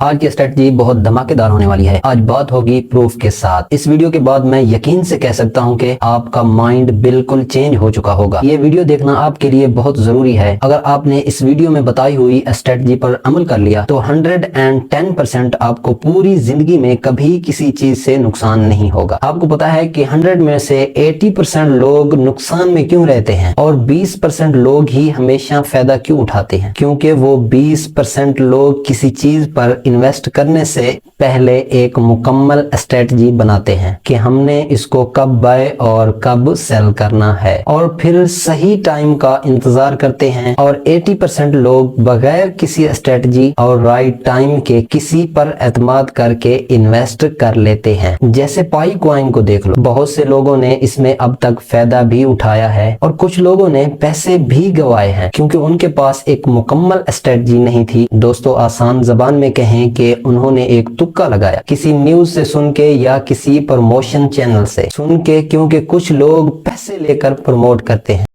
आज की स्ट्रेटजी बहुत धमाकेदार होने वाली है। आज बात होगी प्रूफ के साथ। इस वीडियो के बाद मैं यकीन से कह सकता हूं कि आपका माइंड बिल्कुल चेंज हो चुका होगा। ये वीडियो देखना आपके लिए बहुत जरूरी है। अगर आपने इस वीडियो में बताई हुई स्ट्रेटजी पर अमल कर लिया तो 110% आपको पूरी जिंदगी में कभी किसी चीज से नुकसान नहीं होगा। आपको पता है कि 100 में से 80% लोग नुकसान में क्यों रहते हैं और 20% लोग ही हमेशा फायदा क्यों उठाते हैं? क्योंकि वो 20% लोग किसी चीज पर इन्वेस्ट करने से पहले एक मुकम्मल स्ट्रेटजी बनाते हैं कि हमने इसको कब बाय और कब सेल करना है, और फिर सही टाइम का इंतजार करते हैं। और 80% लोग बगैर किसी स्ट्रेटजी और राइट टाइम के किसी पर एतमाद करके इन्वेस्ट कर लेते हैं। जैसे पाई कॉइन को देख लो, बहुत से लोगों ने इसमें अब तक फायदा भी उठाया है और कुछ लोगों ने पैसे भी गंवाए हैं क्योंकि उनके पास एक मुकम्मल स्ट्रेटजी नहीं थी। दोस्तों, आसान जबान में कहें कि उन्होंने एक तुक्का लगाया, किसी न्यूज से सुन के या किसी प्रमोशन चैनल से सुन के, क्योंकि कुछ लोग पैसे लेकर प्रमोट करते हैं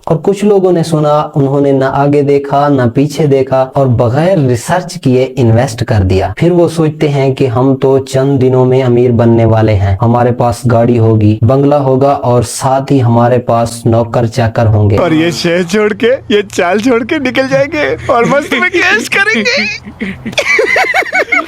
और कुछ लोगों ने सुना, उन्होंने ना आगे देखा ना पीछे देखा और बगैर रिसर्च किए इन्वेस्ट कर दिया। फिर वो सोचते हैं कि हम तो चंद दिनों में अमीर बनने वाले हैं, हमारे पास गाड़ी होगी, बंगला होगा और साथ ही हमारे पास नौकर चाकर होंगे और ये शहर छोड़ के, ये चाल छोड़ के निकल जाएंगे और मस्त में कैश करेंगे।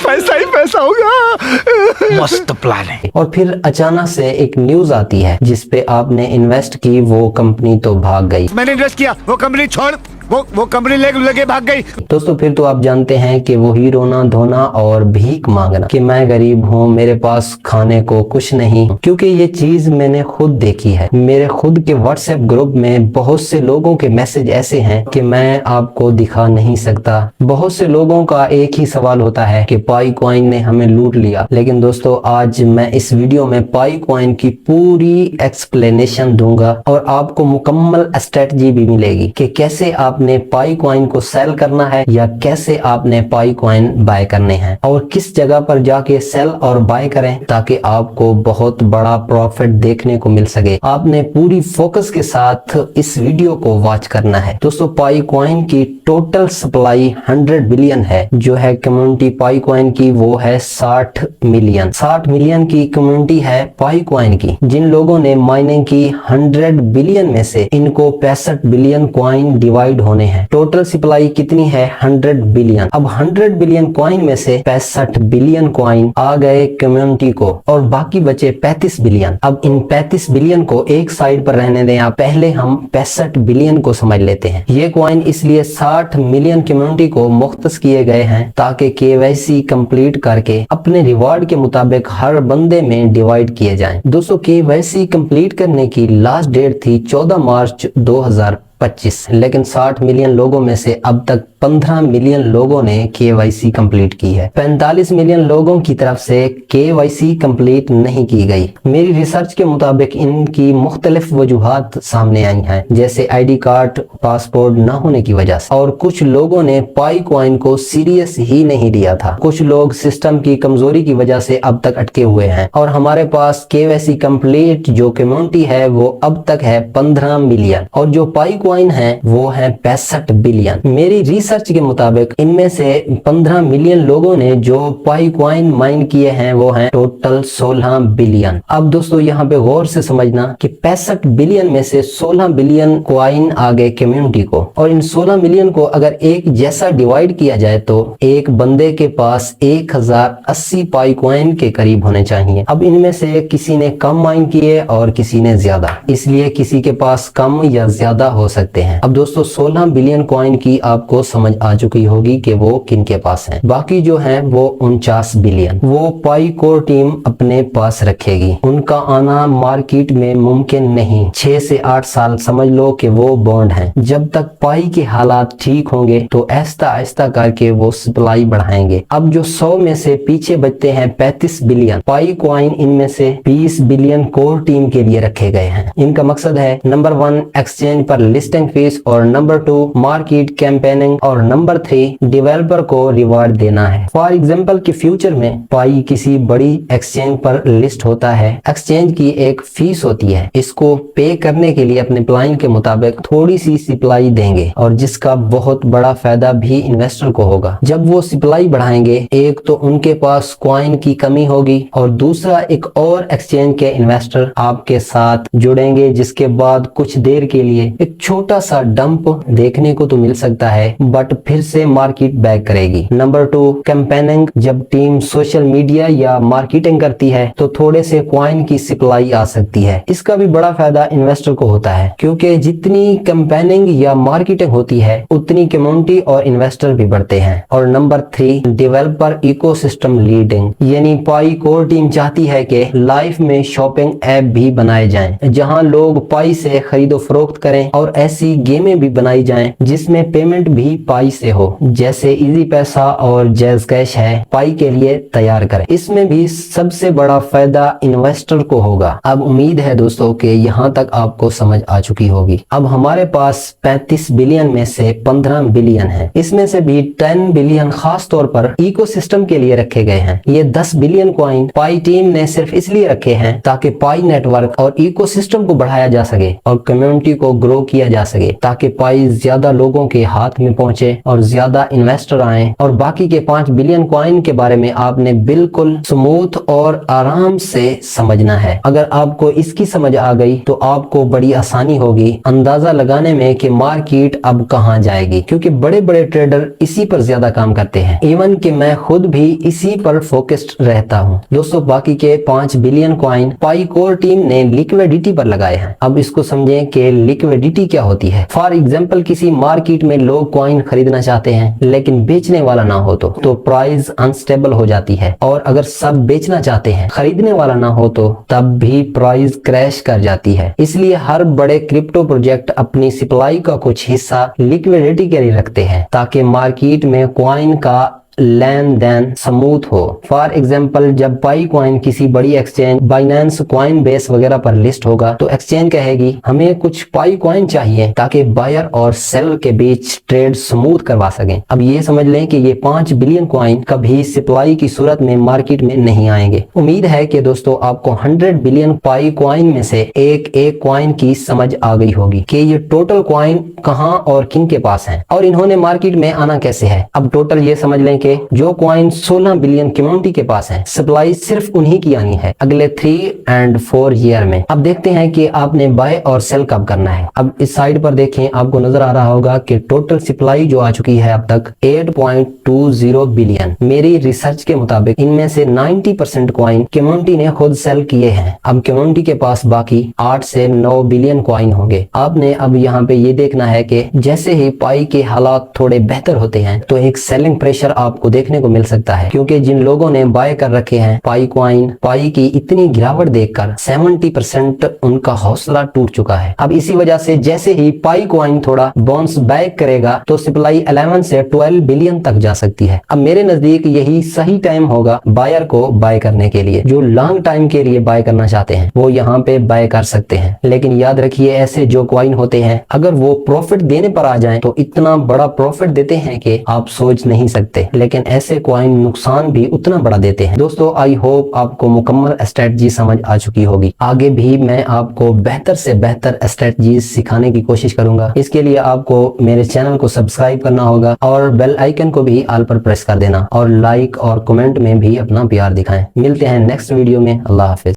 पैसा ही पैसा होगा। मस्त प्लान है। और फिर अचानक से एक न्यूज आती है जिसपे आपने इन्वेस्ट की, वो कंपनी तो भाग गई। मैंने इन्वेस्ट किया, वो कंपनी छोड़, वो कंपनी लगे भाग गई। दोस्तों, फिर तो आप जानते हैं कि वो ही रोना धोना और भीख मांगना कि मैं गरीब हूँ, मेरे पास खाने को कुछ नहीं। क्योंकि ये चीज मैंने खुद देखी है। मेरे खुद के व्हाट्सएप ग्रुप में बहुत से लोगों के मैसेज ऐसे हैं कि मैं आपको दिखा नहीं सकता। बहुत से लोगों का एक ही सवाल होता है कि पाई कॉइन ने हमें लूट लिया। लेकिन दोस्तों, आज मैं इस वीडियो में पाई कॉइन की पूरी एक्सप्लेनेशन दूंगा और आपको मुकम्मल स्ट्रेटजी भी मिलेगी कि कैसे आपने पाई कॉइन को सेल करना है या कैसे आपने पाई कॉइन बाय करने हैं और किस जगह पर जाके सेल और बाय करें ताकि आपको बहुत बड़ा प्रॉफिट देखने को मिल सके। आपने पूरी फोकस के साथ इस वीडियो को वॉच करना है। दोस्तों, पाई कॉइन की टोटल सप्लाई 100 बिलियन है। जो है कम्युनिटी पाई कॉइन की, वो है 60 मिलियन। 60 मिलियन की कम्युनिटी है पाई कॉइन की। जिन लोगों ने माइनिंग की 100 बिलियन में से इनको 65 बिलियन कॉइन डिवाइड होने हैं। टोटल सप्लाई कितनी है? 100 बिलियन। अब 100 बिलियन कॉइन में से 65 बिलियन कॉइन आ गए कम्युनिटी को और बाकी बचे 35 बिलियन। अब इन 35 बिलियन को एक साइड पर रहने दें, आप पहले हम 65 बिलियन को समझ लेते हैं। ये कॉइन इसलिए 60 मिलियन कम्युनिटी को मुख्तस किए गए हैं ताकि KYC कंप्लीट करके अपने रिवार्ड के मुताबिक हर बंदे में डिवाइड किए जाएं। दोस्तों, KYC कंप्लीट करने की लास्ट डेट थी 14 मार्च 2025, लेकिन 60 मिलियन लोगों में से अब तक 15 मिलियन लोगों ने KYC कंप्लीट की है। 45 मिलियन लोगों की तरफ से KYC कंप्लीट नहीं की गई। मेरी रिसर्च के मुताबिक इनकी मुख्तलिफ वजूहात सामने आई हैं, जैसे ID कार्ड, पासपोर्ट न होने की वजह से, और कुछ लोगों ने पाई कॉइन को सीरियस ही नहीं लिया था। कुछ लोग सिस्टम की कमजोरी की वजह से अब तक अटके हुए हैं और हमारे पास KYC कंप्लीट जो कम्युनिटी है वो अब तक है 15 मिलियन और जो पाई कॉइन है वो है 65 बिलियन। मेरी रिसर्च के मुताबिक इनमें से 15 मिलियन लोगों ने जो पाई कॉइन माइन किए हैं वो हैं टोटल 16 बिलियन। अब दोस्तों, यहाँ पे गौर से समझना कि 65 बिलियन में से 16 बिलियन कॉइन आ गए कम्युनिटी को और इन 16 मिलियन को अगर एक जैसा डिवाइड किया जाए तो एक बंदे के पास 1080 पाई कॉइन के करीब होने चाहिए। अब इनमें से किसी ने कम माइन किए और किसी ने ज्यादा, इसलिए किसी के पास कम या ज्यादा हो सकते हैं। अब दोस्तों, 16 बिलियन कॉइन की आपको समझ आ चुकी होगी कि वो किन के पास है। बाकी जो है वो 49 बिलियन वो पाई कोर टीम अपने पास रखेगी। उनका आना मार्केट में मुमकिन नहीं। 6 से 8 साल समझ लो कि वो बॉन्ड हैं। जब तक पाई के हालात ठीक होंगे तो आहिस्ता आहिस्ता करके वो सप्लाई बढ़ाएंगे। अब जो 100 में से पीछे बचते हैं 35 बिलियन पाई कॉइन, इनमें से 20 बिलियन कोर टीम के लिए रखे गए हैं। इनका मकसद है नंबर 1 एक्सचेंज पर लिस्ट लिस्टिंग फीस, और नंबर 2 मार्केट कैंपेनिंग, और नंबर 3 डेवलपर को रिवार्ड देना है। फॉर एग्जाम्पल कि फ्यूचर में पाई किसी बड़ी एक्सचेंज पर लिस्ट होता है, एक्सचेंज की एक फीस होती है, इसको पे करने के लिए अपने प्लान के मुताबिक थोड़ी सी सप्लाई देंगे और जिसका बहुत बड़ा फायदा भी इन्वेस्टर को होगा। जब वो सप्लाई बढ़ाएंगे, एक तो उनके पास कॉइन की कमी होगी और दूसरा एक और एक्सचेंज के इन्वेस्टर आपके साथ जुड़ेंगे, जिसके बाद कुछ देर के लिए एक छोटा सा डंप देखने को तो मिल सकता है, बट फिर से मार्केट बैक करेगी। नंबर 2 कैंपेनिंग, जब टीम सोशल मीडिया या मार्केटिंग करती है तो थोड़े से कॉइन की सप्लाई आ सकती है। इसका भी बड़ा फायदा इन्वेस्टर को होता है, क्योंकि जितनी कैंपेनिंग या मार्केटिंग होती है उतनी कम्युनिटी और इन्वेस्टर भी बढ़ते हैं। और नंबर 3 डेवलपर इकोसिस्टम लीडिंग, यानी पाई कोर टीम चाहती है कि लाइफ में शॉपिंग ऐप भी बनाए जाएं, जहां लोग पाई से खरीदो फरोख्त करें, और ऐसी गेमें भी बनाई जाएं जिसमें पेमेंट भी पाई से हो, जैसे इजी पैसा और जैज कैश है, पाई के लिए तैयार करें। इसमें भी सबसे बड़ा फायदा इन्वेस्टर को होगा। अब उम्मीद है दोस्तों कि यहाँ तक आपको समझ आ चुकी होगी। अब हमारे पास 35 बिलियन में से 15 बिलियन है, इसमें से भी 10 बिलियन खास तौर पर इकोसिस्टम के लिए रखे गए हैं। ये 10 बिलियन कॉइन पाई टीम ने सिर्फ इसलिए रखे हैं ताकि पाई नेटवर्क और इकोसिस्टम को बढ़ाया जा सके और कम्युनिटी को ग्रो किया जा सके, ताकि पाई ज्यादा लोगों के हाथ में पहुंचे और ज्यादा इन्वेस्टर आए। और बाकी के 5 बिलियन कॉइन के बारे में आपने बिल्कुल स्मूथ और आराम से समझना है। अगर आपको इसकी समझ आ गई तो आपको बड़ी आसानी होगी अंदाजा लगाने में कि मार्केट अब कहां जाएगी, क्योंकि बड़े बड़े ट्रेडर इसी पर ज्यादा काम करते हैं। इवन कि मैं खुद भी इसी पर फोकस्ड रहता हूं। दोस्तों, बाकी के 5 बिलियन कॉइन पाई कोर टीम ने लिक्विडिटी पर लगाए हैं। अब इसको समझें कि लिक्विडिटी क्या होती है। फॉर एग्जाम्पल, किसी मार्केट में लोग कॉइन खरीदना चाहते हैं लेकिन बेचने वाला ना हो तो प्राइस अनस्टेबल हो जाती है, और अगर सब बेचना चाहते हैं, खरीदने वाला ना हो तो तब भी प्राइस क्रैश कर जाती है। इसलिए हर बड़े क्रिप्टो प्रोजेक्ट अपनी सप्लाई का कुछ हिस्सा लिक्विडिटी के लिए रखते हैं, ताकि मार्केट में कॉइन का लेन देन स्मूथ हो। फॉर एग्जाम्पल, जब पाई कॉइन किसी बड़ी एक्सचेंज बाइनेंस, कॉइन बेस वगैरह पर लिस्ट होगा तो एक्सचेंज कहेगी हमें कुछ पाई कॉइन चाहिए ताकि बायर और सेलर के बीच ट्रेड स्मूथ करवा सकें। अब ये समझ लें कि ये 5 बिलियन कॉइन कभी सप्लाई की सूरत में मार्केट में नहीं आएंगे। उम्मीद है कि दोस्तों आपको 100 बिलियन पाई कॉइन में से एक एक कॉइन की समझ आ गई होगी कि ये टोटल कॉइन कहां और किन के पास है और इन्होंने मार्केट में आना कैसे है। अब टोटल ये समझ लें कि जो कॉइन 16 बिलियन कम्युनिटी के पास है, सप्लाई सिर्फ उन्हीं की आनी है अगले 3 और 4 ईयर में। अब देखते हैं कि आपने बाय और सेल कब करना है। अब इस साइड पर देखें, आपको नजर आ रहा होगा कि टोटल सप्लाई जो आ चुकी है अब तक 8.20 बिलियन। मेरी रिसर्च के मुताबिक इनमें से 90% कॉइन कम्युनिटी ने खुद सेल किए हैं। अब कम्युनिटी के पास बाकी 8 से 9 बिलियन कॉइन होंगे। आपने अब यहाँ पे ये देखना है कि जैसे ही पाई के हालात थोड़े बेहतर होते हैं तो एक सेलिंग प्रेशर आपको देखने को मिल सकता है, क्योंकि जिन लोगों ने बाय कर रखे हैं पाई कॉइन, पाई की इतनी गिरावट देखकर 70% उनका हौसला टूट चुका है। अब इसी वजह से जैसे ही पाई कॉइन थोड़ा बाउंस बैक करेगा तो सप्लाई 11 से 12 बिलियन तक जा सकती है। अब मेरे नजदीक यही सही टाइम होगा बायर को बाय करने के लिए। जो लॉन्ग टाइम के लिए बाय करना चाहते हैं वो यहाँ पे बाय कर सकते हैं, लेकिन याद रखिए ऐसे जो कॉइन होते हैं अगर वो प्रॉफिट देने पर आ जाएं तो इतना बड़ा प्रॉफिट देते हैं कि आप सोच नहीं सकते, लेकिन ऐसे कॉइन नुकसान भी उतना बड़ा देते हैं। दोस्तों, आई होप आपको मुकम्मल स्ट्रेटजी समझ आ चुकी होगी। आगे भी मैं आपको बेहतर से बेहतर स्ट्रेटजी सिखाने की कोशिश करूंगा। इसके लिए आपको मेरे चैनल को सब्सक्राइब करना होगा और बेल आइकन को भी ऑल पर प्रेस कर देना और लाइक और कमेंट में भी अपना प्यार दिखाएं। मिलते हैं नेक्स्ट वीडियो में। अल्लाह हाफिज।